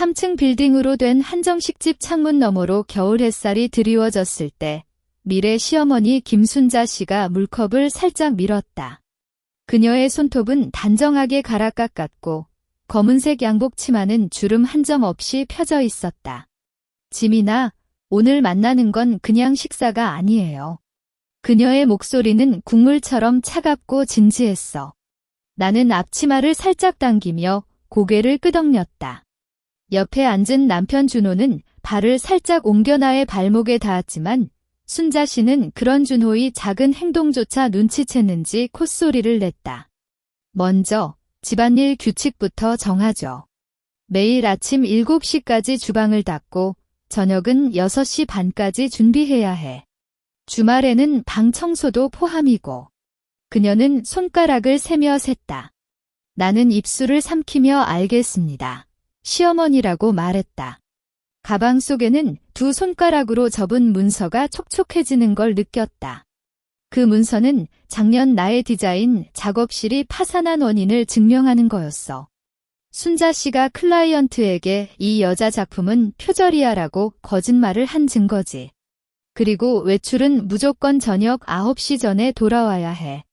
3층 빌딩으로 된 한정식집 창문 너머로 겨울 햇살이 드리워졌을 때 미래 시어머니 김순자 씨가 물컵을 살짝 밀었다. 그녀의 손톱은 단정하게 갈아 깎았고 검은색 양복 치마는 주름 한 점 없이 펴져 있었다. 지민아, 오늘 만나는 건 그냥 식사가 아니에요. 그녀의 목소리는 국물처럼 차갑고 진지했어. 나는 앞치마를 살짝 당기며 고개를 끄덕였다. 옆에 앉은 남편 준호는 발을 살짝 옮겨 나의 발목에 닿았지만 순자 씨는 그런 준호의 작은 행동조차 눈치챘는지 콧소리를 냈다. 먼저 집안일 규칙부터 정하죠. 매일 아침 7시까지 주방을 닦고 저녁은 6시 반까지 준비해야 해. 주말에는 방 청소도 포함이고. 그녀는 손가락을 세며 셌다. 나는 입술을 삼키며 알겠습니다. 시어머니라고 말했다. 가방 속에는 두 손가락으로 접은 문서가 촉촉해지는 걸 느꼈다. 그 문서는 작년 나의 디자인 작업실이 파산한 원인을 증명하는 거였어. 순자 씨가 클라이언트에게 이 여자 작품은 표절이야라고 거짓말을 한 증거지. 그리고 외출은 무조건 저녁 9시 전에 돌아와야 해.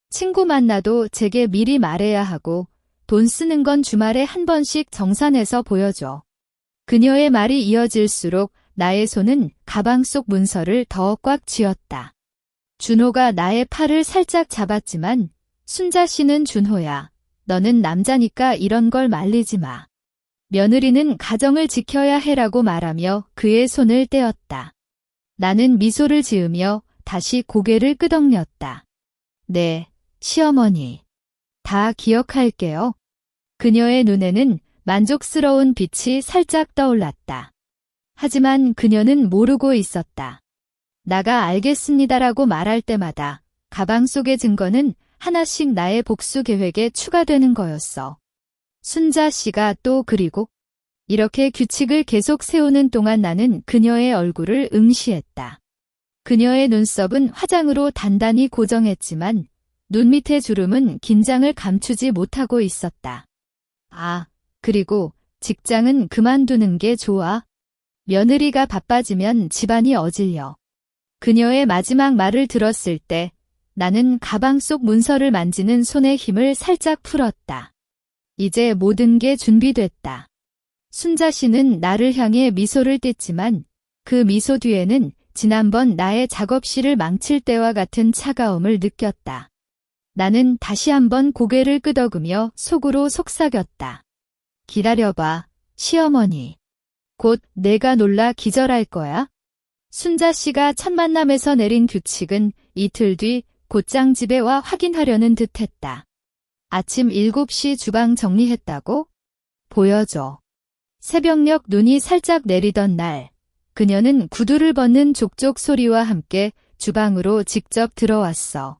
친구 만나도 제게 미리 말해야 하고 돈 쓰는 건 주말에 한 번씩 정산해서 보여줘. 그녀의 말이 이어질수록 나의 손은 가방 속 문서를 더 꽉 쥐었다. 준호가 나의 팔을 살짝 잡았지만 순자 씨는 준호야. 너는 남자니까 이런 걸 말리지 마. 며느리는 가정을 지켜야 해라고 말하며 그의 손을 떼었다. 나는 미소를 지으며 다시 고개를 끄덕였다. 네, 시어머니. 다 기억할게요. 그녀의 눈에는 만족스러운 빛이 살짝 떠올랐다. 하지만 그녀는 모르고 있었다. 나가 알겠습니다라고 말할 때마다 가방 속의 증거는 하나씩 나의 복수 계획에 추가되는 거였어. 순자 씨가 또 그리고 이렇게 규칙을 계속 세우는 동안 나는 그녀의 얼굴을 응시했다. 그녀의 눈썹은 화장으로 단단히 고정했지만 눈 밑의 주름은 긴장을 감추지 못하고 있었다. 아, 그리고 직장은 그만두는 게 좋아. 며느리가 바빠지면 집안이 어질려. 그녀의 마지막 말을 들었을 때 나는 가방 속 문서를 만지는 손의 힘을 살짝 풀었다. 이제 모든 게 준비됐다. 순자 씨는 나를 향해 미소를 띠지만 그 미소 뒤에는 지난번 나의 작업실을 망칠 때와 같은 차가움을 느꼈다. 나는 다시 한번 고개를 끄덕이며 속으로 속삭였다. 기다려봐, 시어머니. 곧 내가 놀라 기절할 거야. 순자 씨가 첫 만남에서 내린 규칙은 이틀 뒤 곧장 집에 와 확인하려는 듯했다. 아침 7시 주방 정리했다고? 보여줘. 새벽녘 눈이 살짝 내리던 날, 그녀는 구두를 벗는 족족 소리와 함께 주방으로 직접 들어왔어.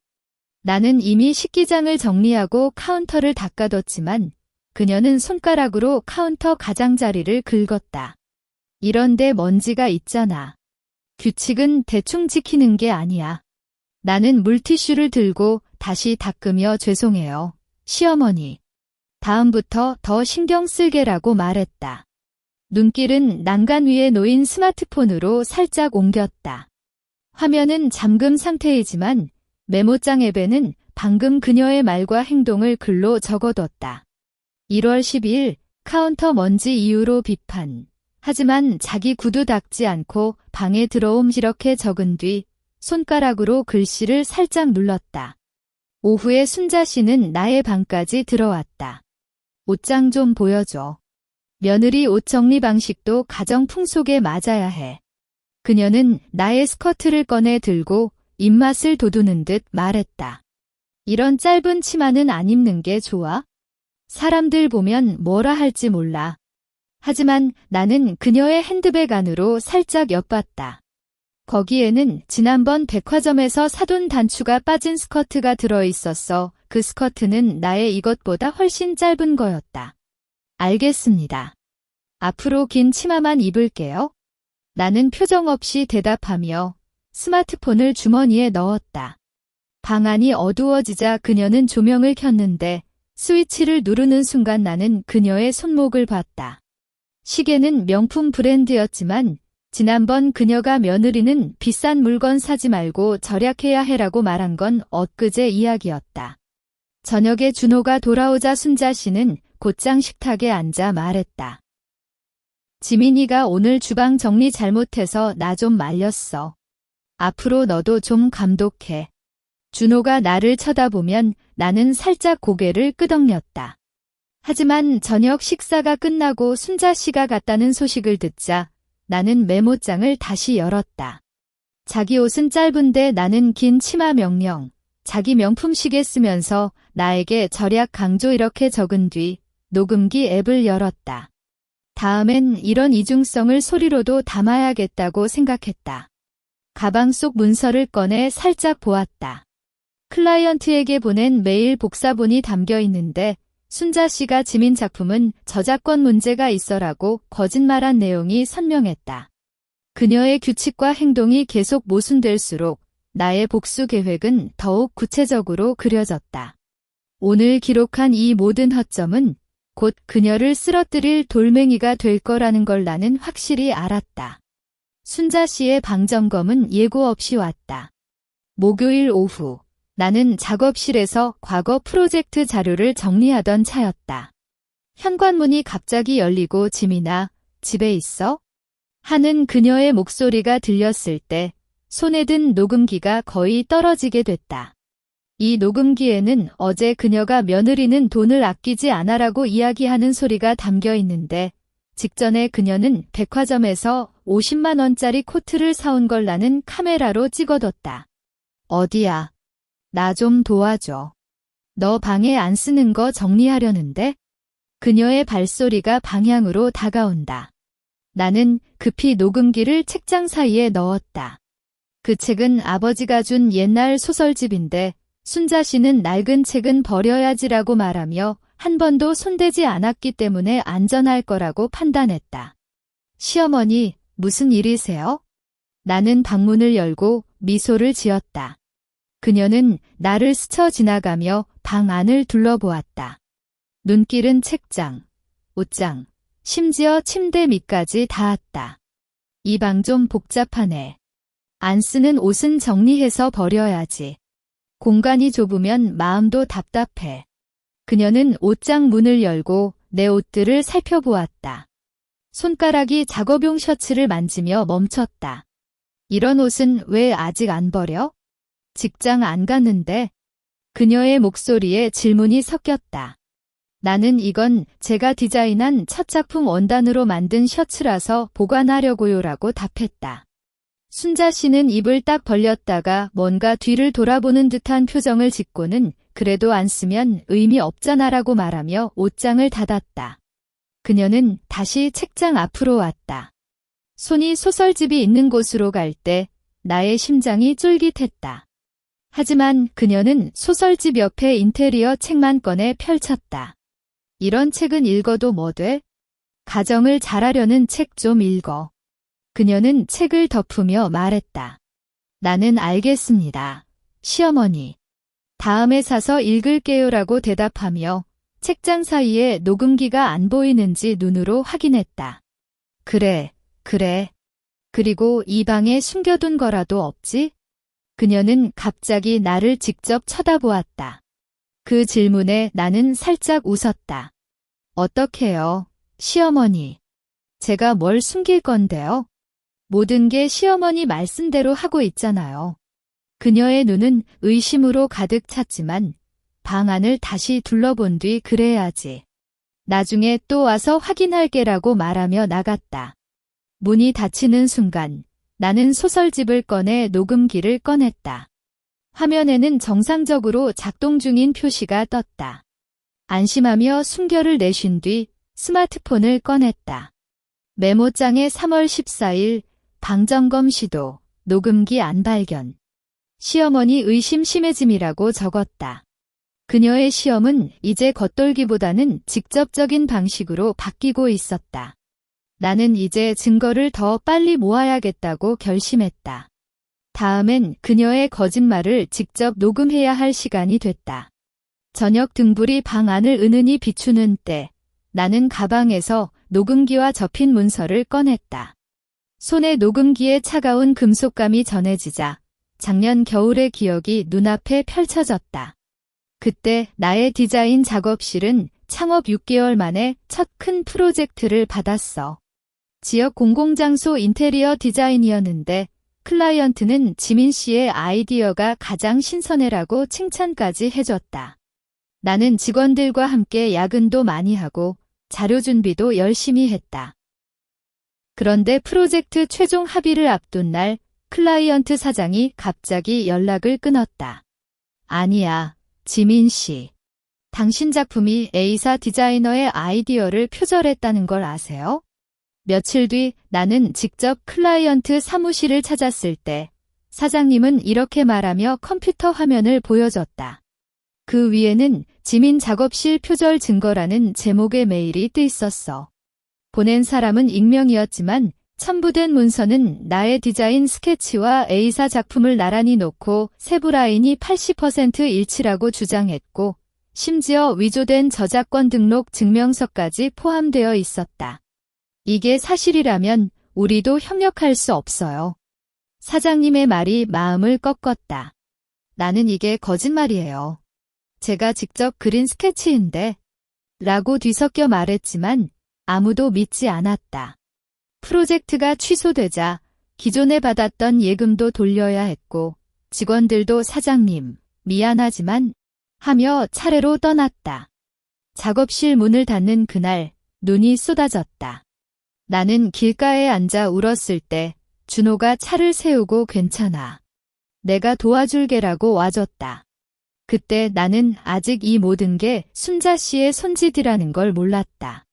나는 이미 식기장을 정리하고 카운터를 닦아뒀지만 그녀는 손가락으로 카운터 가장자리를 긁었다. 이런데 먼지가 있잖아. 규칙은 대충 지키는 게 아니야. 나는 물티슈를 들고 다시 닦으며 죄송해요, 시어머니. 다음부터 더 신경 쓸게라고 말했다. 눈길은 난간 위에 놓인 스마트폰으로 살짝 옮겼다. 화면은 잠금 상태이지만 메모장 앱에는 방금 그녀의 말과 행동을 글로 적어뒀다. 1월 12일 카운터 먼지 이유로 비판. 하지만 자기 구두 닦지 않고 방에 들어옴 이렇게 적은 뒤 손가락으로 글씨를 살짝 눌렀다. 오후에 순자 씨는 나의 방까지 들어왔다. 옷장 좀 보여줘. 며느리 옷 정리 방식도 가정 풍속에 맞아야 해. 그녀는 나의 스커트를 꺼내 들고 입맛을 돋우는 듯 말했다. 이런 짧은 치마는 안 입는 게 좋아? 사람들 보면 뭐라 할지 몰라. 하지만 나는 그녀의 핸드백 안으로 살짝 엿봤다. 거기에는 지난번 백화점에서 사돈 단추가 빠진 스커트가 들어있었어. 그 스커트는 나의 이것보다 훨씬 짧은 거였다. 알겠습니다. 앞으로 긴 치마만 입을게요. 나는 표정 없이 대답하며 스마트폰을 주머니에 넣었다. 방 안이 어두워지자 그녀는 조명을 켰는데 스위치를 누르는 순간 나는 그녀의 손목을 봤다. 시계는 명품 브랜드였지만 지난번 그녀가 며느리는 비싼 물건 사지 말고 절약해야 해라고 말한 건 엊그제 이야기였다. 저녁에 준호가 돌아오자 순자 씨는 곧장 식탁에 앉아 말했다. 지민이가 오늘 주방 정리 잘못해서 나 좀 말렸어. 앞으로 너도 좀 감독해. 준호가 나를 쳐다보면 나는 살짝 고개를 끄덕였다. 하지만 저녁 식사가 끝나고 순자 씨가 갔다는 소식을 듣자 나는 메모장을 다시 열었다. 자기 옷은 짧은데 나는 긴 치마 명령, 자기 명품 시계 쓰면서 나에게 절약 강조 이렇게 적은 뒤 녹음기 앱을 열었다. 다음엔 이런 이중성을 소리로도 담아야겠다고 생각했다. 가방 속 문서를 꺼내 살짝 보았다. 클라이언트에게 보낸 메일 복사본이 담겨 있는데 순자 씨가 지민 작품은 저작권 문제가 있어라고 거짓말한 내용이 선명했다. 그녀의 규칙과 행동이 계속 모순될수록 나의 복수 계획은 더욱 구체적으로 그려졌다. 오늘 기록한 이 모든 허점은 곧 그녀를 쓰러뜨릴 돌멩이가 될 거라는 걸 나는 확실히 알았다. 순자 씨의 방점검은 예고 없이 왔다. 목요일 오후. 나는 작업실에서 과거 프로젝트 자료를 정리하던 차였다. 현관문이 갑자기 열리고 지민아, 집에 있어? 하는 그녀의 목소리가 들렸을 때 손에 든 녹음기가 거의 떨어지게 됐다. 이 녹음기에는 어제 그녀가 며느리는 돈을 아끼지 않아라고 이야기하는 소리가 담겨 있는데 직전에 그녀는 백화점에서 50만 원짜리 코트를 사온 걸 나는 카메라로 찍어뒀다. 어디야? 나 좀 도와줘. 너 방에 안 쓰는 거 정리하려는데? 그녀의 발소리가 방향으로 다가온다. 나는 급히 녹음기를 책장 사이에 넣었다. 그 책은 아버지가 준 옛날 소설집인데 순자 씨는 낡은 책은 버려야지라고 말하며 한 번도 손대지 않았기 때문에 안전할 거라고 판단했다. 시어머니, 무슨 일이세요? 나는 방문을 열고 미소를 지었다. 그녀는 나를 스쳐 지나가며 방 안을 둘러보았다. 눈길은 책장, 옷장, 심지어 침대 밑까지 닿았다. 이 방 좀 복잡하네. 안 쓰는 옷은 정리해서 버려야지. 공간이 좁으면 마음도 답답해. 그녀는 옷장 문을 열고 내 옷들을 살펴보았다. 손가락이 작업용 셔츠를 만지며 멈췄다. 이런 옷은 왜 아직 안 버려? 직장 안 갔는데? 그녀의 목소리에 질문이 섞였다. 나는 이건 제가 디자인한 첫 작품 원단으로 만든 셔츠라서 보관하려고요라고 답했다. 순자 씨는 입을 딱 벌렸다가 뭔가 뒤를 돌아보는 듯한 표정을 짓고는 그래도 안 쓰면 의미 없잖아라고 말하며 옷장을 닫았다. 그녀는 다시 책장 앞으로 왔다. 손이 소설집이 있는 곳으로 갈 때 나의 심장이 쫄깃했다. 하지만 그녀는 소설집 옆에 인테리어 책만 꺼내 펼쳤다. 이런 책은 읽어도 뭐 돼? 가정을 잘하려는 책 좀 읽어. 그녀는 책을 덮으며 말했다. 나는 알겠습니다. 시어머니. 다음에 사서 읽을게요라고 대답하며 책장 사이에 녹음기가 안 보이는지 눈으로 확인했다. 그래. 그리고 이 방에 숨겨둔 거라도 없지? 그녀는 갑자기 나를 직접 쳐다보았다. 그 질문에 나는 살짝 웃었다. 어떡해요, 시어머니. 제가 뭘 숨길 건데요? 모든 게 시어머니 말씀대로 하고 있잖아요. 그녀의 눈은 의심으로 가득 찼지만 방 안을 다시 둘러본 뒤 그래야지. 나중에 또 와서 확인할게라고 말하며 나갔다. 문이 닫히는 순간 나는 소설집을 꺼내 녹음기를 꺼냈다. 화면에는 정상적으로 작동 중인 표시가 떴다. 안심하며 숨결을 내쉰 뒤 스마트폰을 꺼냈다. 메모장에 3월 14일 방점검 시도, 녹음기 안 발견. 시어머니 의심 심해짐이라고 적었다. 그녀의 시험은 이제 겉돌기보다는 직접적인 방식으로 바뀌고 있었다. 나는 이제 증거를 더 빨리 모아야겠다고 결심했다. 다음엔 그녀의 거짓말을 직접 녹음해야 할 시간이 됐다. 저녁 등불이 방 안을 은은히 비추는 때 나는 가방에서 녹음기와 접힌 문서를 꺼냈다. 손에 녹음기의 차가운 금속감이 전해지자 작년 겨울의 기억이 눈앞에 펼쳐졌다. 그때 나의 디자인 작업실은 창업 6개월 만에 첫 큰 프로젝트를 받았어. 지역 공공장소 인테리어 디자인이었는데 클라이언트는 지민 씨의 아이디어가 가장 신선해라고 칭찬까지 해줬다. 나는 직원들과 함께 야근도 많이 하고 자료 준비도 열심히 했다. 그런데 프로젝트 최종 합의를 앞둔 날 클라이언트 사장이 갑자기 연락을 끊었다. 아니야, 지민 씨. 당신 작품이 A사 디자이너의 아이디어를 표절했다는 걸 아세요? 며칠 뒤 나는 직접 클라이언트 사무실을 찾았을 때 사장님은 이렇게 말하며 컴퓨터 화면을 보여줬다. 그 위에는 지민 작업실 표절 증거라는 제목의 메일이 뜨 있었어. 보낸 사람은 익명이었지만 첨부된 문서는 나의 디자인 스케치와 A사 작품을 나란히 놓고 세부 라인이 80% 일치라고 주장했고 심지어 위조된 저작권 등록 증명서까지 포함되어 있었다. 이게 사실이라면 우리도 협력할 수 없어요. 사장님의 말이 마음을 꺾었다. 나는 이게 거짓말이에요. 제가 직접 그린 스케치인데 라고 뒤섞여 말했지만 아무도 믿지 않았다. 프로젝트가 취소되자 기존에 받았던 예금도 돌려야 했고 직원들도 사장님, 미안하지만 하며 차례로 떠났다. 작업실 문을 닫는 그날 눈이 쏟아졌다. 나는 길가에 앉아 울었을 때 준호가 차를 세우고 괜찮아. 내가 도와줄게라고 와줬다. 그때 나는 아직 이 모든 게 순자 씨의 손짓이라는 걸 몰랐다.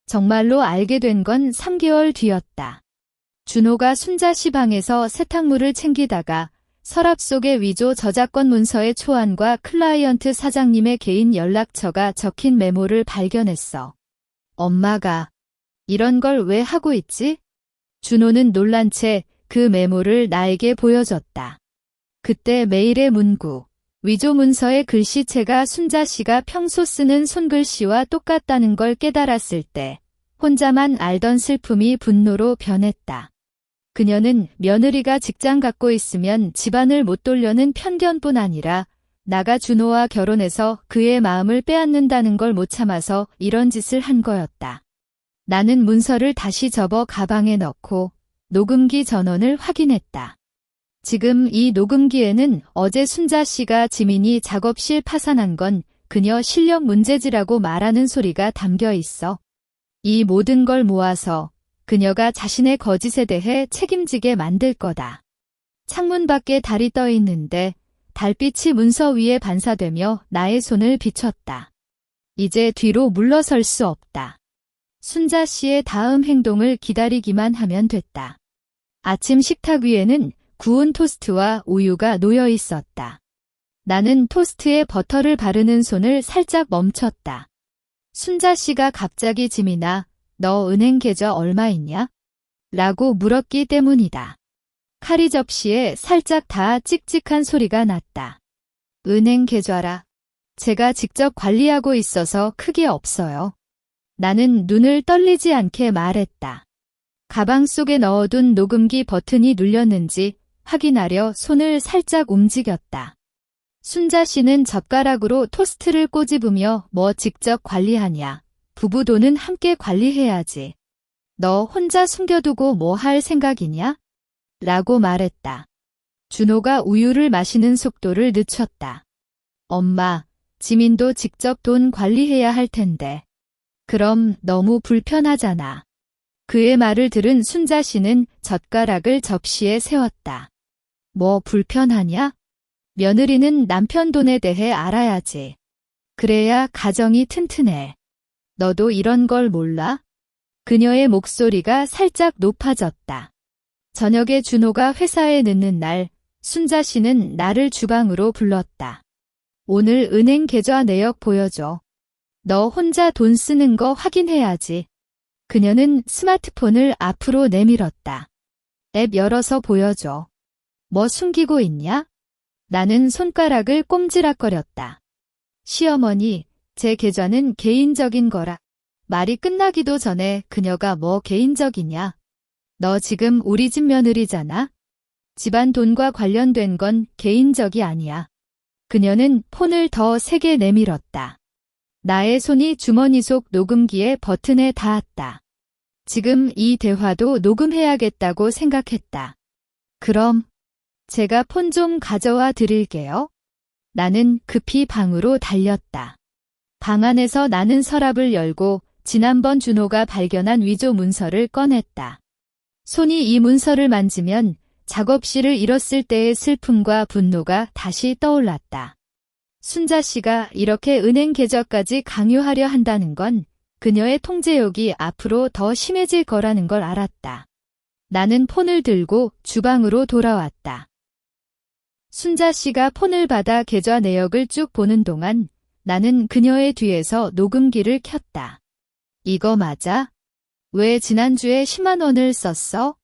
정말로 알게 된 건 3개월 뒤였다. 준호가 순자 씨 방에서 세탁물을 챙기다가 서랍 속의 위조 저작권 문서의 초안과 클라이언트 사장님의 개인 연락처가 적힌 메모를 발견했어. 엄마가 이런 걸 왜 하고 있지? 준호는 놀란 채 그 메모를 나에게 보여줬다. 그때 메일의 문구, 위조 문서의 글씨체가 순자 씨가 평소 쓰는 손글씨와 똑같다는 걸 깨달았을 때 혼자만 알던 슬픔이 분노로 변했다. 그녀는 며느리가 직장 갖고 있으면 집안을 못 돌려는 편견뿐 아니라 나가 준호와 결혼해서 그의 마음을 빼앗는다는 걸 못 참아서 이런 짓을 한 거였다. 나는 문서를 다시 접어 가방에 넣고 녹음기 전원을 확인했다. 지금 이 녹음기에는 어제 순자 씨가 지민이 작업실 파산한 건 그녀 실력 문제지라고 말하는 소리가 담겨 있어. 이 모든 걸 모아서 그녀가 자신의 거짓에 대해 책임지게 만들 거다. 창문 밖에 달이 떠 있는데 달빛이 문서 위에 반사되며 나의 손을 비췄다. 이제 뒤로 물러설 수 없다. 순자 씨의 다음 행동을 기다리기만 하면 됐다. 아침 식탁 위에는 구운 토스트와 우유가 놓여 있었다. 나는 토스트에 버터를 바르는 손을 살짝 멈췄다. 순자 씨가 갑자기 지민아, 너 은행 계좌 얼마 있냐? 라고 물었기 때문이다. 카리 접시에 살짝 다 찍찍한 소리가 났다. 은행 계좌라. 제가 직접 관리하고 있어서 크게 없어요. 나는 눈을 떨리지 않게 말했다. 가방 속에 넣어둔 녹음기 버튼이 눌렸는지 확인하려 손을 살짝 움직였다. 순자 씨는 젓가락으로 토스트를 꼬집으며 뭐 직접 관리하냐. 부부 돈은 함께 관리해야지. 너 혼자 숨겨두고 뭐 할 생각이냐? 라고 말했다. 준호가 우유를 마시는 속도를 늦췄다. 엄마, 지민도 직접 돈 관리해야 할 텐데. 그럼 너무 불편하잖아. 그의 말을 들은 순자 씨는 젓가락을 접시에 세웠다. 뭐 불편하냐? 며느리는 남편 돈에 대해 알아야지. 그래야 가정이 튼튼해. 너도 이런 걸 몰라? 그녀의 목소리가 살짝 높아졌다. 저녁에 준호가 회사에 늦는 날, 순자 씨는 나를 주방으로 불렀다. 오늘 은행 계좌 내역 보여줘. 너 혼자 돈 쓰는 거 확인해야지. 그녀는 스마트폰을 앞으로 내밀었다. 앱 열어서 보여줘. 뭐 숨기고 있냐? 나는 손가락을 꼼지락거렸다. 시어머니, 제 계좌는 개인적인 거라. 말이 끝나기도 전에 그녀가 뭐 개인적이냐? 너 지금 우리 집 며느리잖아? 집안 돈과 관련된 건 개인적이 아니야. 그녀는 폰을 더 세게 내밀었다. 나의 손이 주머니 속 녹음기의 버튼에 닿았다. 지금 이 대화도 녹음해야겠다고 생각했다. 그럼 제가 폰 좀 가져와 드릴게요. 나는 급히 방으로 달렸다. 방 안에서 나는 서랍을 열고 지난번 준호가 발견한 위조 문서를 꺼냈다. 손이 이 문서를 만지면 작업실을 잃었을 때의 슬픔과 분노가 다시 떠올랐다. 순자 씨가 이렇게 은행 계좌까지 강요하려 한다는 건 그녀의 통제욕이 앞으로 더 심해질 거라는 걸 알았다. 나는 폰을 들고 주방으로 돌아왔다. 순자 씨가 폰을 받아 계좌 내역을 쭉 보는 동안 나는 그녀의 뒤에서 녹음기를 켰다. 이거 맞아? 왜 지난주에 10만 원을 썼어?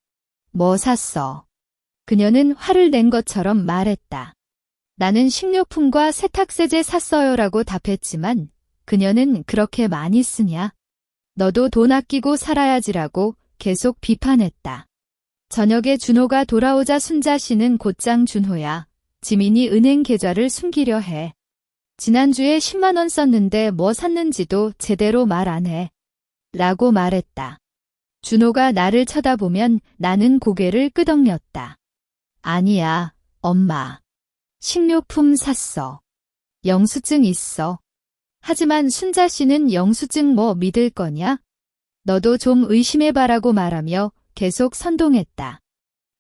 뭐 샀어? 그녀는 화를 낸 것처럼 말했다. 나는 식료품과 세탁세제 샀어요라고 답했지만 그녀는 그렇게 많이 쓰냐? 너도 돈 아끼고 살아야지라고 계속 비판했다. 저녁에 준호가 돌아오자 순자 씨는 곧장 준호야. 지민이 은행 계좌를 숨기려 해. 지난주에 10만 원 썼는데 뭐 샀는지도 제대로 말 안 해. 라고 말했다. 준호가 나를 쳐다보면 나는 고개를 끄덕였다. 아니야, 엄마. 식료품 샀어. 영수증 있어. 하지만 순자 씨는 영수증 뭐 믿을 거냐? 너도 좀 의심해봐라고 말하며 계속 선동했다.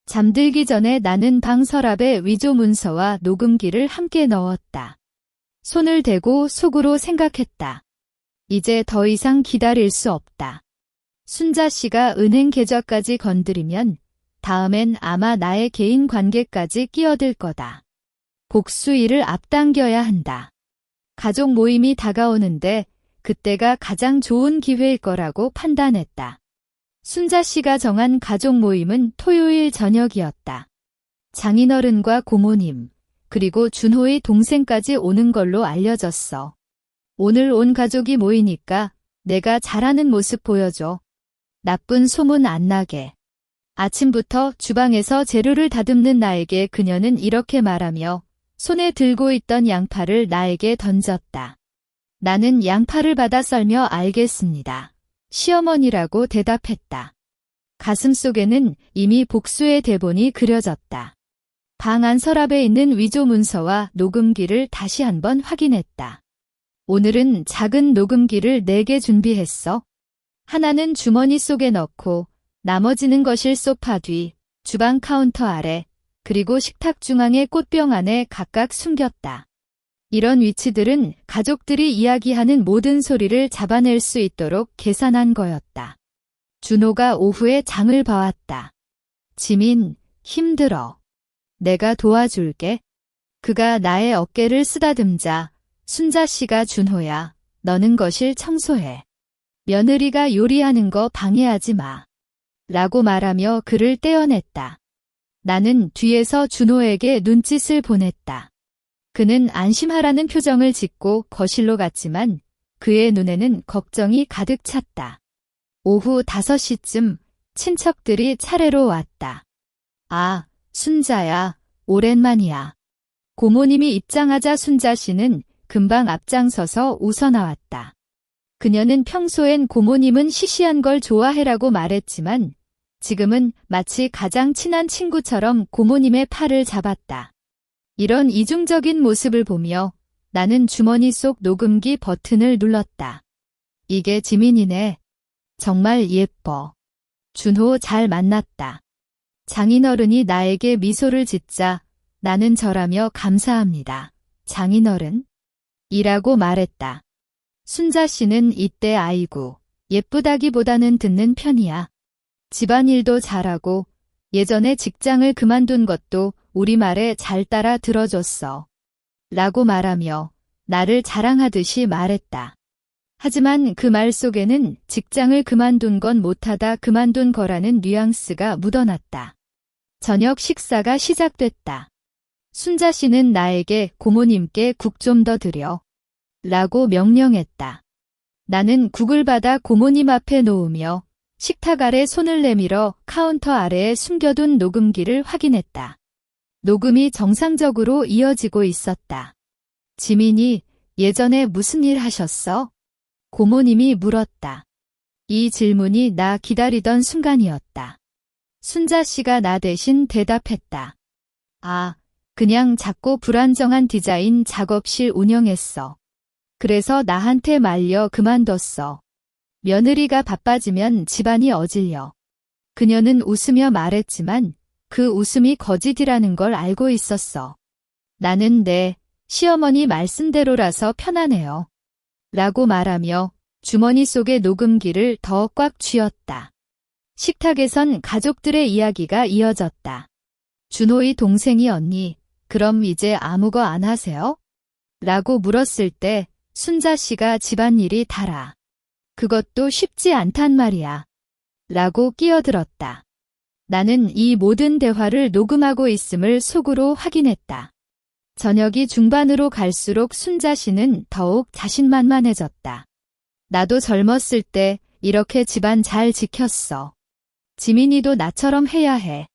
잠들기 전에 나는 방 서랍에 위조 문서와 녹음기를 함께 넣었다. 손을 대고 속으로 생각했다. 이제 더 이상 기다릴 수 없다. 순자 씨가 은행 계좌까지 건드리면 다음엔 아마 나의 개인 관계까지 끼어들 거다. 복수일을 앞당겨야 한다. 가족 모임이 다가오는데 그때가 가장 좋은 기회일 거라고 판단했다. 순자 씨가 정한 가족 모임은 토요일 저녁이었다. 장인어른과 고모님, 그리고 준호의 동생까지 오는 걸로 알려졌어. 오늘 온 가족이 모이니까 내가 잘하는 모습 보여줘. 나쁜 소문 안 나게. 아침부터 주방에서 재료를 다듬는 나에게 그녀는 이렇게 말하며 손에 들고 있던 양파를 나에게 던졌다. 나는 양파를 받아 썰며 알겠습니다. 시어머니라고 대답했다. 가슴속에는 이미 복수의 대본이 그려졌다. 방 안 서랍에 있는 위조 문서와 녹음기를 다시 한번 확인했다. 오늘은 작은 녹음기를 4개 준비했어. 하나는 주머니 속에 넣고 나머지는 거실 소파 뒤, 주방 카운터 아래, 그리고 식탁 중앙의 꽃병 안에 각각 숨겼다. 이런 위치들은 가족들이 이야기하는 모든 소리를 잡아낼 수 있도록 계산한 거였다. 준호가 오후에 장을 봐왔다. 지민, 힘들어. 내가 도와줄게. 그가 나의 어깨를 쓰다듬자 순자 씨가 준호야, 너는 거실 청소해. 며느리가 요리하는 거 방해하지 마. 라고 말하며 그를 떼어냈다. 나는 뒤에서 준호에게 눈짓을 보냈다. 그는 안심하라는 표정을 짓고 거실로 갔지만 그의 눈에는 걱정이 가득 찼다. 오후 5시쯤 친척들이 차례로 왔다. 아, 순자야, 오랜만이야. 고모님이 입장하자 순자 씨는 금방 앞장서서 웃어 나왔다. 그녀는 평소엔 고모님은 시시한 걸 좋아해라고 말했지만 지금은 마치 가장 친한 친구처럼 고모님의 팔을 잡았다. 이런 이중적인 모습을 보며 나는 주머니 속 녹음기 버튼을 눌렀다. 이게 지민이네. 정말 예뻐. 준호 잘 만났다. 장인어른이 나에게 미소를 짓자 나는 절하며 감사합니다. 장인어른? 이라고 말했다. 순자 씨는 이때 아이고, 예쁘다기보다는 듣는 편이야. 집안일도 잘하고 예전에 직장을 그만둔 것도 우리 말에 잘 따라 들어줬어. 라고 말하며 나를 자랑하듯이 말했다. 하지만 그 말 속에는 직장을 그만둔 건 못하다 그만둔 거라는 뉘앙스가 묻어났다. 저녁 식사가 시작됐다. 순자 씨는 나에게 고모님께 국 좀 더 드려. 라고 명령했다. 나는 국을 받아 고모님 앞에 놓으며 식탁 아래 손을 내밀어 카운터 아래에 숨겨둔 녹음기를 확인했다. 녹음이 정상적으로 이어지고 있었다. 지민이 예전에 무슨 일 하셨어? 고모님이 물었다. 이 질문이 나 기다리던 순간이었다. 순자 씨가 나 대신 대답했다. 아, 그냥 작고 불안정한 디자인 작업실 운영했어. 그래서 나한테 말려 그만뒀어. 며느리가 바빠지면 집안이 어질려. 그녀는 웃으며 말했지만 그 웃음이 거짓이라는 걸 알고 있었어. 나는 내 시어머니 말씀대로라서 편하네요. 라고 말하며 주머니 속의 녹음기를 더 꽉 쥐었다. 식탁에선 가족들의 이야기가 이어졌다. 준호의 동생이 언니, 그럼 이제 아무 거 안 하세요? 라고 물었을 때 순자 씨가 집안일이 달아. 그것도 쉽지 않단 말이야. 라고 끼어들었다. 나는 이 모든 대화를 녹음하고 있음을 속으로 확인했다. 저녁이 중반으로 갈수록 순자 씨는 더욱 자신만만해졌다. 나도 젊었을 때 이렇게 집안 잘 지켰어. 지민이도 나처럼 해야 해.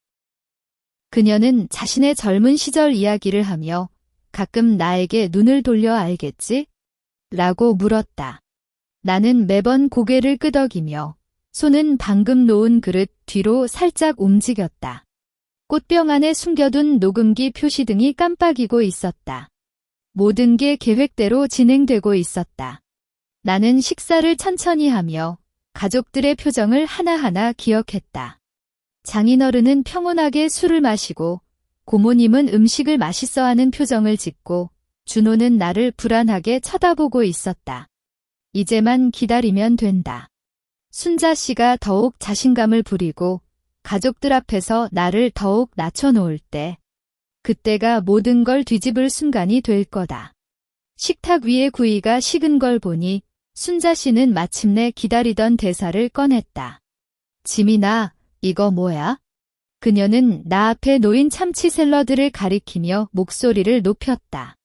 그녀는 자신의 젊은 시절 이야기를 하며 가끔 나에게 눈을 돌려 알겠지? 라고 물었다. 나는 매번 고개를 끄덕이며 손은 방금 놓은 그릇 뒤로 살짝 움직였다. 꽃병 안에 숨겨둔 녹음기 표시등이 깜빡이고 있었다. 모든 게 계획대로 진행되고 있었다. 나는 식사를 천천히 하며 가족들의 표정을 하나하나 기억했다. 장인어른은 평온하게 술을 마시고 고모님은 음식을 맛있어하는 표정을 짓고 준호는 나를 불안하게 쳐다보고 있었다. 이제만 기다리면 된다. 순자 씨가 더욱 자신감을 부리고 가족들 앞에서 나를 더욱 낮춰놓을 때 그때가 모든 걸 뒤집을 순간이 될 거다. 식탁 위에 구이가 식은 걸 보니 순자 씨는 마침내 기다리던 대사를 꺼냈다. 지민아, 이거 뭐야? 그녀는 나 앞에 놓인 참치 샐러드를 가리키며 목소리를 높였다.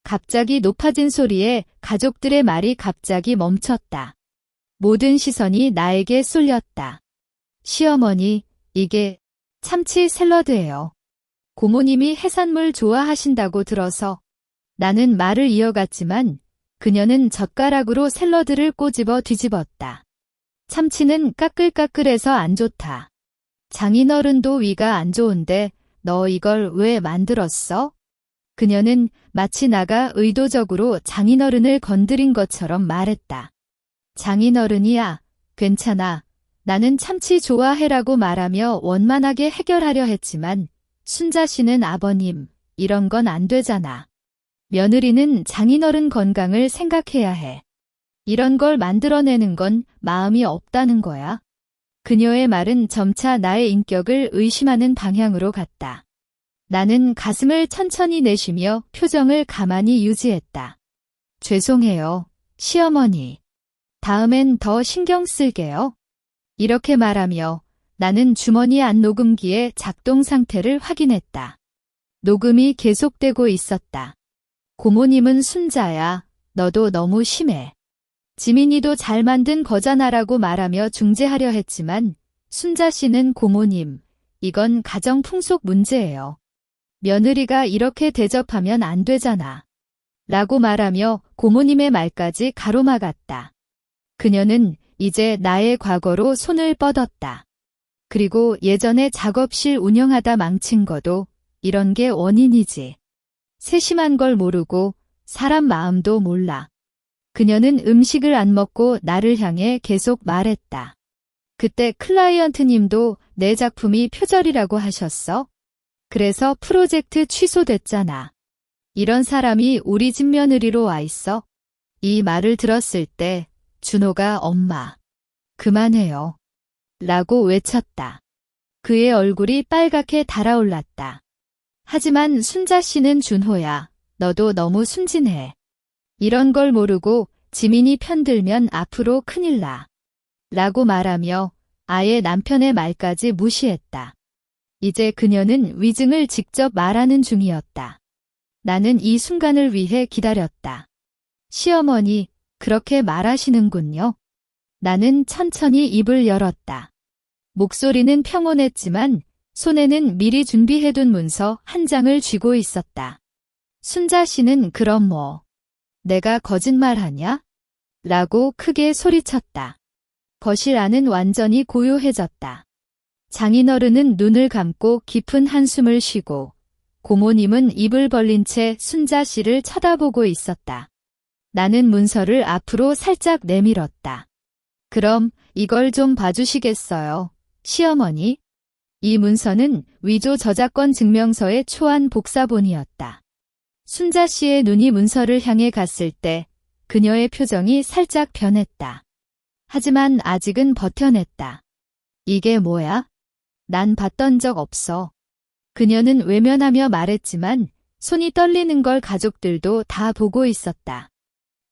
갑자기 높아진 소리에 가족들의 말이 갑자기 멈췄다. 모든 시선이 나에게 쏠렸다. 시어머니, 이게 참치 샐러드예요. 고모님이 해산물 좋아하신다고 들어서. 나는 말을 이어갔지만 그녀는 젓가락으로 샐러드를 꼬집어 뒤집었다. 참치는 까끌까끌해서 안 좋다. 장인어른도 위가 안 좋은데 너 이걸 왜 만들었어? 그녀는 마치 나가 의도적으로 장인어른을 건드린 것처럼 말했다. 장인어른이야, 괜찮아. 나는 참치 좋아해라고 말하며 원만하게 해결하려 했지만 순자 씨는 아버님, 이런 건 안 되잖아. 며느리는 장인어른 건강을 생각해야 해. 이런 걸 만들어내는 건 마음이 없다는 거야. 그녀의 말은 점차 나의 인격을 의심하는 방향으로 갔다. 나는 가슴을 천천히 내쉬며 표정을 가만히 유지했다. 죄송해요, 시어머니. 다음엔 더 신경 쓸게요. 이렇게 말하며 나는 주머니 안 녹음기의 작동 상태를 확인했다. 녹음이 계속되고 있었다. 고모님은 순자야, 너도 너무 심해. 지민이도 잘 만든 거잖아라고 말하며 중재하려 했지만 순자 씨는 고모님, 이건 가정 풍속 문제예요. 며느리가 이렇게 대접하면 안 되잖아. 라고 말하며 고모님의 말까지 가로막았다. 그녀는 이제 나의 과거로 손을 뻗었다. 그리고 예전에 작업실 운영하다 망친 거도 이런 게 원인이지. 세심한 걸 모르고 사람 마음도 몰라. 그녀는 음식을 안 먹고 나를 향해 계속 말했다. 그때 클라이언트님도 내 작품이 표절이라고 하셨어? 그래서 프로젝트 취소됐잖아. 이런 사람이 우리 집 며느리로 와 있어? 이 말을 들었을 때 준호가 엄마, 그만해요. 라고 외쳤다. 그의 얼굴이 빨갛게 달아올랐다. 하지만 순자 씨는 준호야, 너도 너무 순진해. 이런 걸 모르고 지민이 편들면 앞으로 큰일 나. 라고 말하며 아예 남편의 말까지 무시했다. 이제 그녀는 위증을 직접 말하는 중이었다. 나는 이 순간을 위해 기다렸다. 시어머니, 그렇게 말하시는군요. 나는 천천히 입을 열었다. 목소리는 평온했지만 손에는 미리 준비해둔 문서 한 장을 쥐고 있었다. 순자 씨는 그럼 뭐, 내가 거짓말하냐? 라고 크게 소리쳤다. 거실 안은 완전히 고요해졌다. 장인어른은 눈을 감고 깊은 한숨을 쉬고 고모님은 입을 벌린 채 순자 씨를 쳐다보고 있었다. 나는 문서를 앞으로 살짝 내밀었다. 그럼 이걸 좀 봐주시겠어요, 시어머니? 이 문서는 위조 저작권 증명서의 초안 복사본이었다. 순자 씨의 눈이 문서를 향해 갔을 때 그녀의 표정이 살짝 변했다. 하지만 아직은 버텨냈다. 이게 뭐야? 난 봤던 적 없어. 그녀는 외면하며 말했지만 손이 떨리는 걸 가족들도 다 보고 있었다.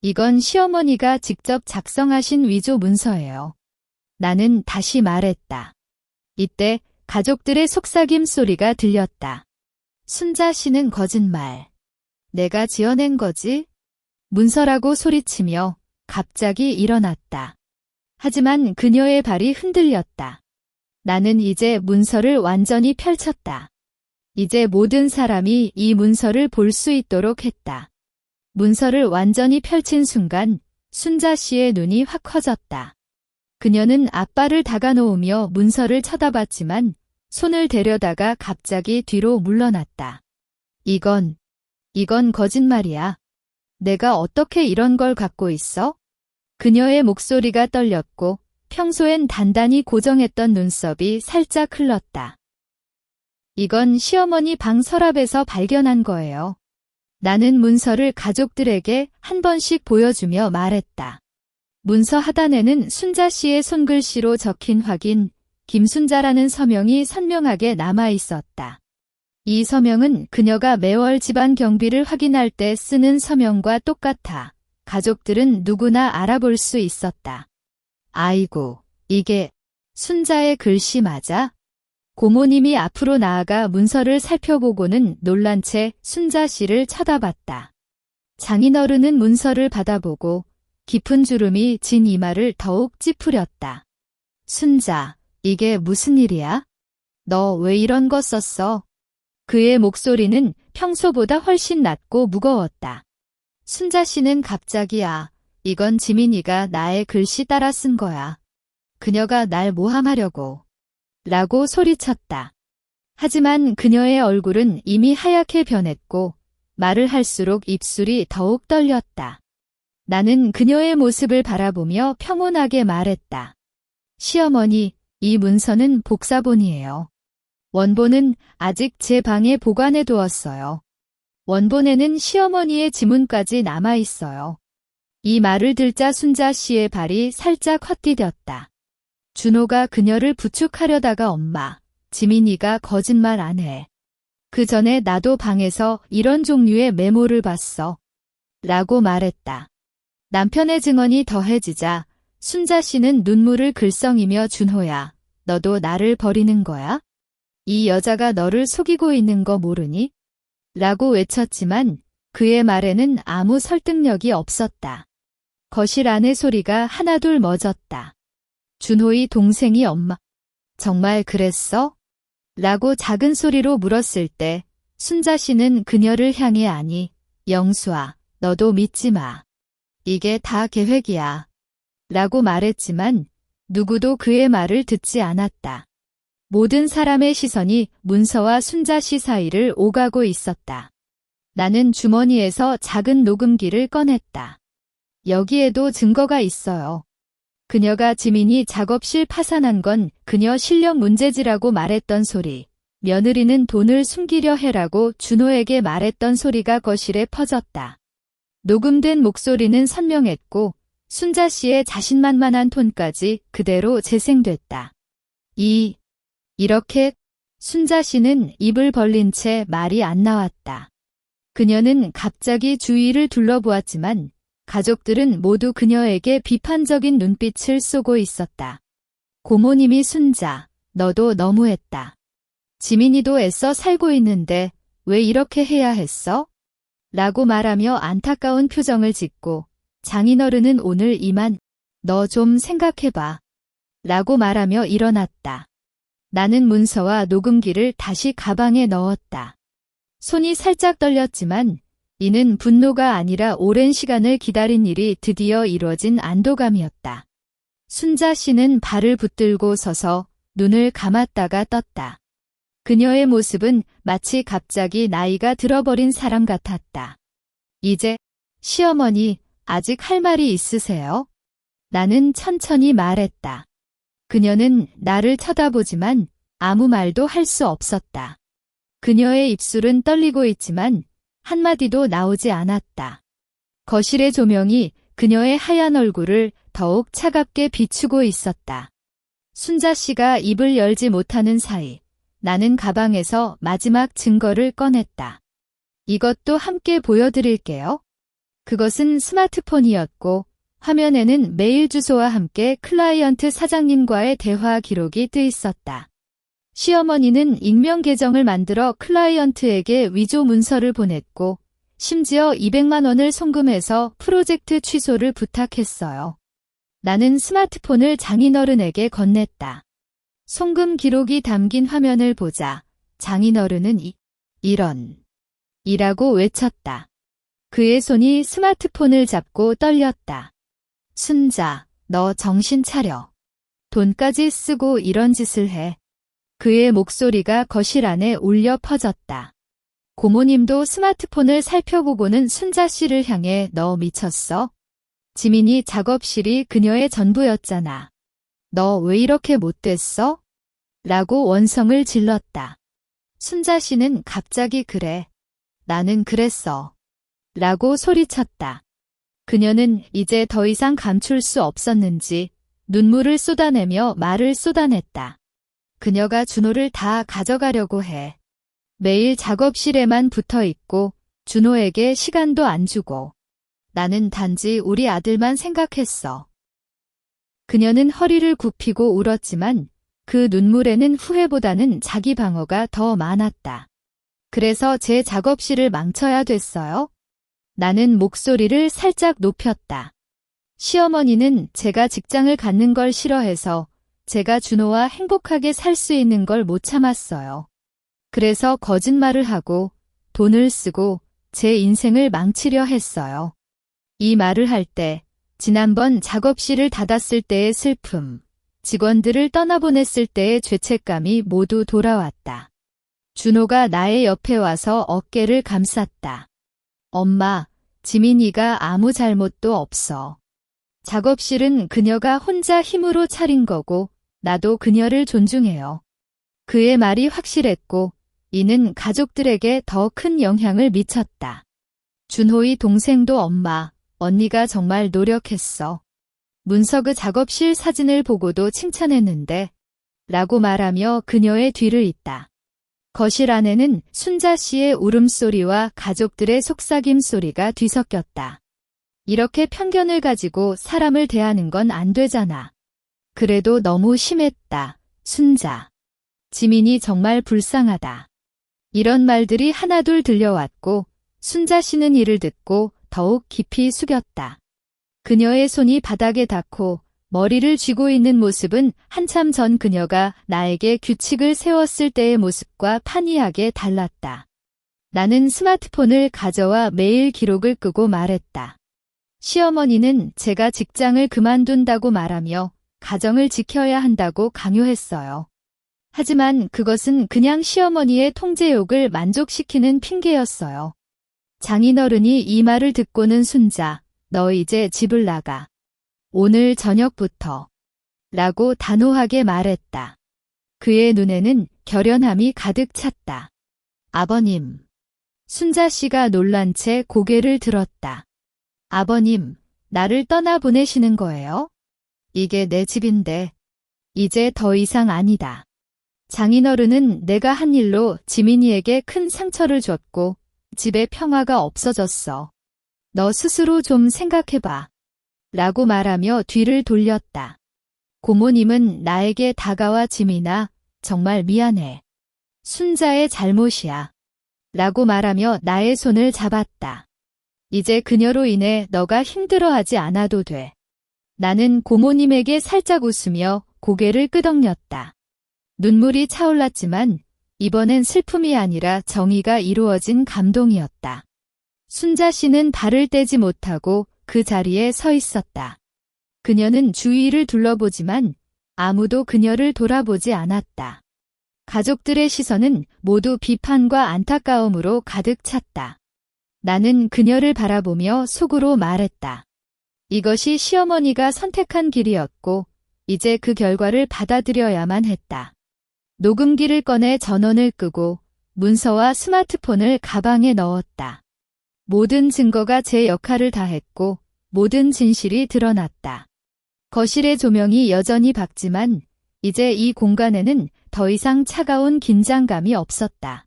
이건 시어머니가 직접 작성하신 위조 문서예요. 나는 다시 말했다. 이때 가족들의 속삭임 소리가 들렸다. 순자 씨는 거짓말. 내가 지어낸 거지? 문서라고 소리치며 갑자기 일어났다. 하지만 그녀의 발이 흔들렸다. 나는 이제 문서를 완전히 펼쳤다. 이제 모든 사람이 이 문서를 볼 수 있도록 했다. 문서를 완전히 펼친 순간 순자 씨의 눈이 확 커졌다. 그녀는 앞발을 다가놓으며 문서를 쳐다봤지만 손을 대려다가 갑자기 뒤로 물러났다. 이건 거짓말이야. 내가 어떻게 이런 걸 갖고 있어? 그녀의 목소리가 떨렸고 평소엔 단단히 고정했던 눈썹이 살짝 흘렀다. 이건 시어머니 방 서랍에서 발견한 거예요. 나는 문서를 가족들에게 한 번씩 보여주며 말했다. 문서 하단에는 순자 씨의 손글씨로 적힌 확인, 김순자라는 서명이 선명하게 남아 있었다. 이 서명은 그녀가 매월 집안 경비를 확인할 때 쓰는 서명과 똑같아 가족들은 누구나 알아볼 수 있었다. 아이고, 이게 순자의 글씨 맞아? 고모님이 앞으로 나아가 문서를 살펴보고는 놀란 채 순자 씨를 쳐다봤다. 장인어른은 문서를 받아보고 깊은 주름이 진 이마를 더욱 찌푸렸다. 순자, 이게 무슨 일이야? 너 왜 이런 거 썼어? 그의 목소리는 평소보다 훨씬 낮고 무거웠다. 순자 씨는 갑자기 이건 지민이가 나의 글씨 따라 쓴 거야. 그녀가 날 모함하려고. 라고 소리쳤다. 하지만 그녀의 얼굴은 이미 하얗게 변했고 말을 할수록 입술이 더욱 떨렸다. 나는 그녀의 모습을 바라보며 평온하게 말했다. 시어머니, 이 문서는 복사본이에요. 원본은 아직 제 방에 보관해 두었어요. 원본에는 시어머니의 지문까지 남아 있어요. 이 말을 듣자 순자 씨의 발이 살짝 헛디뎠다. 준호가 그녀를 부축하려다가 엄마, 지민이가 거짓말 안 해. 그 전에 나도 방에서 이런 종류의 메모를 봤어. 라고 말했다. 남편의 증언이 더해지자 순자 씨는 눈물을 글썽이며 준호야, 너도 나를 버리는 거야? 이 여자가 너를 속이고 있는 거 모르니? 라고 외쳤지만 그의 말에는 아무 설득력이 없었다. 거실 안의 소리가 하나둘 멎었다. 준호의 동생이 엄마, 정말 그랬어? 라고 작은 소리로 물었을 때 순자 씨는 그녀를 향해 아니, 영수아, 너도 믿지 마. 이게 다 계획이야. 라고 말했지만 누구도 그의 말을 듣지 않았다. 모든 사람의 시선이 문서와 순자 씨 사이를 오가고 있었다. 나는 주머니에서 작은 녹음기를 꺼냈다. 여기에도 증거가 있어요. 그녀가 지민이 작업실 파산한 건 그녀 실력 문제지라고 말했던 소리, 며느리는 돈을 숨기려 해라고 준호에게 말했던 소리가 거실에 퍼졌다. 녹음된 목소리는 선명했고 순자 씨의 자신만만한 톤까지 그대로 재생됐다. 이렇게 순자 씨는 입을 벌린 채 말이 안 나왔다. 그녀는 갑자기 주위를 둘러보았지만 가족들은 모두 그녀에게 비판적인 눈빛을 쏘고 있었다. 고모님이 순자, 너도 너무했다. 지민이도 애써 살고 있는데 왜 이렇게 해야 했어? 라고 말하며 안타까운 표정을 짓고 장인어른은 오늘 이만 너 좀 생각해봐. 라고 말하며 일어났다. 나는 문서와 녹음기를 다시 가방에 넣었다. 손이 살짝 떨렸지만 이는 분노가 아니라 오랜 시간을 기다린 일이 드디어 이루어진 안도감이었다. 순자 씨는 발을 붙들고 서서 눈을 감았다가 떴다. 그녀의 모습은 마치 갑자기 나이가 들어버린 사람 같았다. 이제 시어머니 아직 할 말이 있으세요? 나는 천천히 말했다. 그녀는 나를 쳐다보지만 아무 말도 할 수 없었다. 그녀의 입술은 떨리고 있지만 한마디도 나오지 않았다. 거실의 조명이 그녀의 하얀 얼굴을 더욱 차갑게 비추고 있었다. 순자 씨가 입을 열지 못하는 사이 나는 가방에서 마지막 증거를 꺼냈다. 이것도 함께 보여드릴게요. 그것은 스마트폰이었고 화면에는 메일 주소와 함께 클라이언트 사장님과의 대화 기록이 뜨 있었다. 시어머니는 익명 계정을 만들어 클라이언트에게 위조 문서를 보냈고 심지어 200만 원을 송금해서 프로젝트 취소를 부탁했어요. 나는 스마트폰을 장인어른에게 건넸다. 송금 기록이 담긴 화면을 보자 장인어른은 이라고 외쳤다. 그의 손이 스마트폰을 잡고 떨렸다. 순자, 너 정신 차려. 돈까지 쓰고 이런 짓을 해. 그의 목소리가 거실 안에 울려 퍼졌다. 고모님도 스마트폰을 살펴보고는 순자 씨를 향해 너 미쳤어? 지민이 작업실이 그녀의 전부였잖아. 너 왜 이렇게 못됐어? 라고 원성을 질렀다. 순자 씨는 갑자기 그래. 나는 그랬어. 라고 소리쳤다. 그녀는 이제 더 이상 감출 수 없었는지 눈물을 쏟아내며 말을 쏟아냈다. 그녀가 준호를 다 가져가려고 해. 매일 작업실에만 붙어 있고 준호에게 시간도 안 주고. 나는 단지 우리 아들만 생각했어. 그녀는 허리를 굽히고 울었지만 그 눈물에는 후회보다는 자기 방어가 더 많았다. 그래서 제 작업실을 망쳐야 됐어요? 나는 목소리를 살짝 높였다. 시어머니는 제가 직장을 갖는 걸 싫어해서 제가 준호와 행복하게 살 수 있는 걸 못 참았어요. 그래서 거짓말을 하고 돈을 쓰고 제 인생을 망치려 했어요. 이 말을 할 때 지난번 작업실을 닫았을 때의 슬픔, 직원들을 떠나보냈을 때의 죄책감이 모두 돌아왔다. 준호가 나의 옆에 와서 어깨를 감쌌다. 엄마, 지민이가 아무 잘못도 없어. 작업실은 그녀가 혼자 힘으로 차린 거고 나도 그녀를 존중해요. 그의 말이 확실했고 이는 가족들에게 더 큰 영향을 미쳤다. 준호의 동생도 엄마, 언니가 정말 노력했어. 문석의 작업실 사진을 보고도 칭찬했는데 라고 말하며 그녀의 뒤를 잇다. 거실 안에는 순자 씨의 울음소리와 가족들의 속삭임 소리가 뒤섞였다. 이렇게 편견을 가지고 사람을 대하는 건 안 되잖아. 그래도 너무 심했다, 순자. 지민이 정말 불쌍하다. 이런 말들이 하나둘 들려왔고 순자 씨는 이를 듣고 더욱 깊이 숙였다. 그녀의 손이 바닥에 닿고 머리를 쥐고 있는 모습은 한참 전 그녀가 나에게 규칙을 세웠을 때의 모습과 판이하게 달랐다. 나는 스마트폰을 가져와 메일 기록을 끄고 말했다. 시어머니는 제가 직장을 그만둔다고 말하며 가정을 지켜야 한다고 강요했어요. 하지만 그것은 그냥 시어머니의 통제욕을 만족시키는 핑계였어요. 장인어른이 이 말을 듣고는 순자, 너 이제 집을 나가. 오늘 저녁부터. 라고 단호하게 말했다. 그의 눈에는 결연함이 가득 찼다. 아버님. 순자 씨가 놀란 채 고개를 들었다. 아버님, 나를 떠나보내시는 거예요? 이게 내 집인데. 이제 더 이상 아니다. 장인어른은 내가 한 일로 지민이에게 큰 상처를 줬고 집에 평화가 없어졌어. 너 스스로 좀 생각해봐. 라고 말하며 뒤를 돌렸다. 고모님은 나에게 다가와 지민아, 정말 미안해. 순자의 잘못이야. 라고 말하며 나의 손을 잡았다. 이제 그녀로 인해 너가 힘들어하지 않아도 돼. 나는 고모님에게 살짝 웃으며 고개를 끄덕였다. 눈물이 차올랐지만 이번엔 슬픔이 아니라 정의가 이루어진 감동이었다. 순자 씨는 발을 떼지 못하고 그 자리에 서 있었다. 그녀는 주위를 둘러보지만 아무도 그녀를 돌아보지 않았다. 가족들의 시선은 모두 비판과 안타까움으로 가득 찼다. 나는 그녀를 바라보며 속으로 말했다. 이것이 시어머니가 선택한 길이었고 이제 그 결과를 받아들여야만 했다. 녹음기를 꺼내 전원을 끄고 문서와 스마트폰을 가방에 넣었다. 모든 증거가 제 역할을 다했고 모든 진실이 드러났다. 거실의 조명이 여전히 밝지만 이제 이 공간에는 더 이상 차가운 긴장감이 없었다.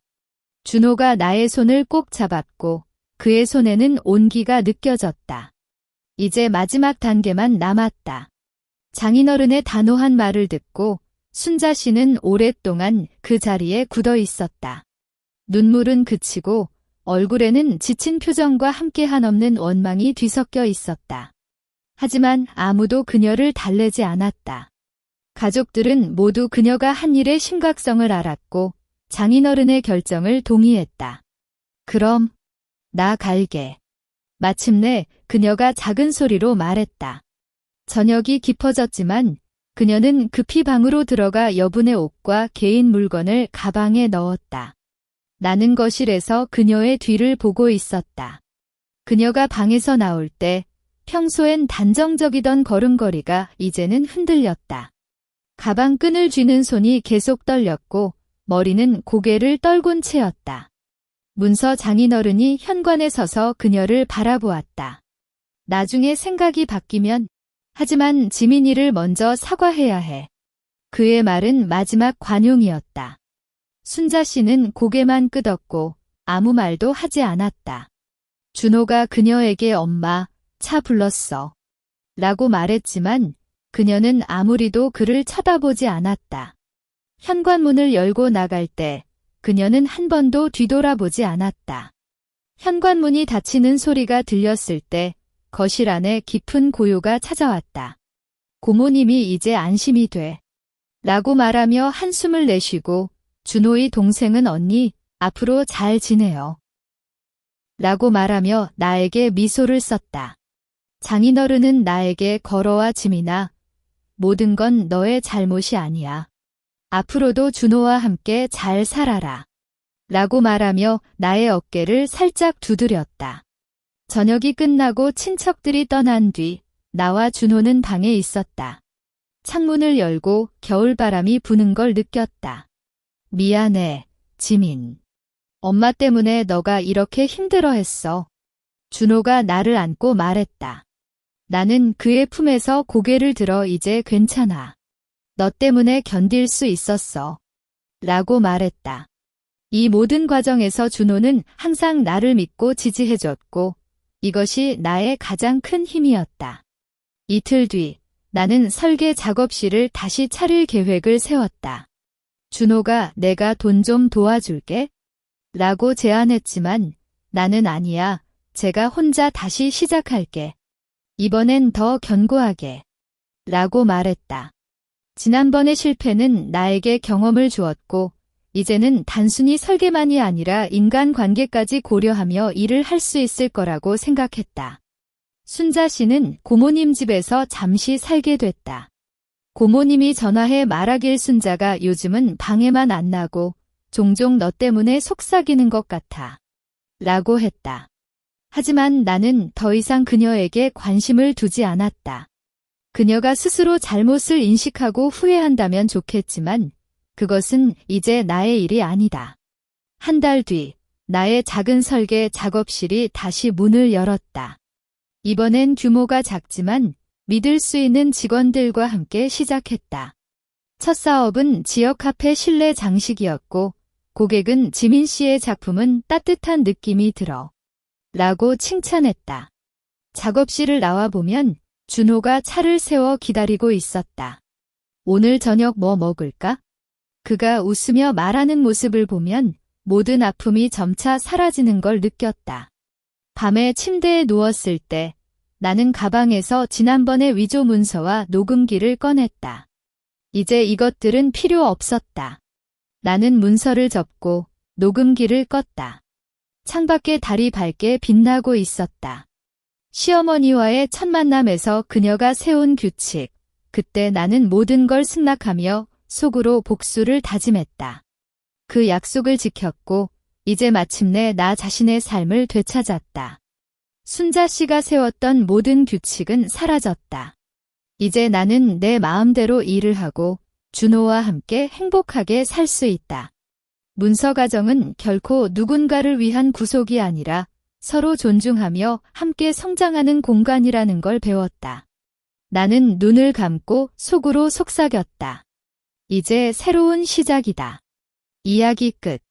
준호가 나의 손을 꼭 잡았고 그의 손에는 온기가 느껴졌다. 이제 마지막 단계만 남았다. 장인어른의 단호한 말을 듣고 순자 씨는 오랫동안 그 자리에 굳어 있었다. 눈물은 그치고 얼굴에는 지친 표정과 함께 한없는 원망이 뒤섞여 있었다. 하지만 아무도 그녀를 달래지 않았다. 가족들은 모두 그녀가 한 일의 심각성을 알았고 장인어른의 결정을 동의했다. 그럼 나 갈게. 마침내 그녀가 작은 소리로 말했다. 저녁이 깊어졌지만 그녀는 급히 방으로 들어가 여분의 옷과 개인 물건을 가방에 넣었다. 나는 거실에서 그녀의 뒤를 보고 있었다. 그녀가 방에서 나올 때 평소엔 단정적이던 걸음걸이가 이제는 흔들렸다. 가방 끈을 쥐는 손이 계속 떨렸고 머리는 고개를 떨군 채였다. 문서 장인어른이 현관에 서서 그녀를 바라보았다. 나중에 생각이 바뀌면 하지만 지민이를 먼저 사과해야 해. 그의 말은 마지막 관용이었다. 순자 씨는 고개만 끄덕고 아무 말도 하지 않았다. 준호가 그녀에게 엄마, 차 불렀어. 라고 말했지만 그녀는 아무리도 그를 쳐다보지 않았다. 현관문을 열고 나갈 때 그녀는 한 번도 뒤돌아보지 않았다. 현관문이 닫히는 소리가 들렸을 때 거실 안에 깊은 고요가 찾아왔다. 고모님이 이제 안심이 돼. 라고 말하며 한숨을 내쉬고 준호의 동생은 언니, 앞으로 잘 지내요. 라고 말하며 나에게 미소를 썼다. 장인어른은 나에게 걸어와 지민아, 모든 건 너의 잘못이 아니야. 앞으로도 준호와 함께 잘 살아라. 라고 말하며 나의 어깨를 살짝 두드렸다. 저녁이 끝나고 친척들이 떠난 뒤 나와 준호는 방에 있었다. 창문을 열고 겨울바람이 부는 걸 느꼈다. 미안해, 지민. 엄마 때문에 너가 이렇게 힘들어했어. 준호가 나를 안고 말했다. 나는 그의 품에서 고개를 들어 이제 괜찮아. 너 때문에 견딜 수 있었어. 라고 말했다. 이 모든 과정에서 준호는 항상 나를 믿고 지지해줬고 이것이 나의 가장 큰 힘이었다. 이틀 뒤 나는 설계 작업실을 다시 차릴 계획을 세웠다. 준호가 내가 돈 좀 도와줄게? 라고 제안했지만 나는 아니야. 제가 혼자 다시 시작할게. 이번엔 더 견고하게. 라고 말했다. 지난번의 실패는 나에게 경험을 주었고 이제는 단순히 설계만이 아니라 인간관계까지 고려하며 일을 할 수 있을 거라고 생각했다. 순자 씨는 고모님 집에서 잠시 살게 됐다. 고모님이 전화해 말하길 순자가 요즘은 방에만 안 나고 종종 너 때문에 속삭이는 것 같아. 라고 했다. 하지만 나는 더 이상 그녀에게 관심을 두지 않았다. 그녀가 스스로 잘못을 인식하고 후회한다면 좋겠지만 그것은 이제 나의 일이 아니다. 한 달 뒤 나의 작은 설계 작업실이 다시 문을 열었다. 이번엔 규모가 작지만 믿을 수 있는 직원들과 함께 시작했다. 첫 사업은 지역 카페 실내 장식이었고 고객은 지민 씨의 작품은 따뜻한 느낌이 들어 라고 칭찬했다. 작업실을 나와보면 준호가 차를 세워 기다리고 있었다. 오늘 저녁 뭐 먹을까? 그가 웃으며 말하는 모습을 보면 모든 아픔이 점차 사라지는 걸 느꼈다. 밤에 침대에 누웠을 때 나는 가방에서 지난번의 위조 문서와 녹음기를 꺼냈다. 이제 이것들은 필요 없었다. 나는 문서를 접고 녹음기를 껐다. 창밖에 달이 밝게 빛나고 있었다. 시어머니와의 첫 만남에서 그녀가 세운 규칙, 그때 나는 모든 걸 승낙하며 속으로 복수를 다짐했다. 그 약속을 지켰고 이제 마침내 나 자신의 삶을 되찾았다. 순자 씨가 세웠던 모든 규칙은 사라졌다. 이제 나는 내 마음대로 일을 하고 준호와 함께 행복하게 살 수 있다. 문서 가정은 결코 누군가를 위한 구속이 아니라 서로 존중하며 함께 성장하는 공간이라는 걸 배웠다. 나는 눈을 감고 속으로 속삭였다. 이제 새로운 시작이다. 이야기 끝.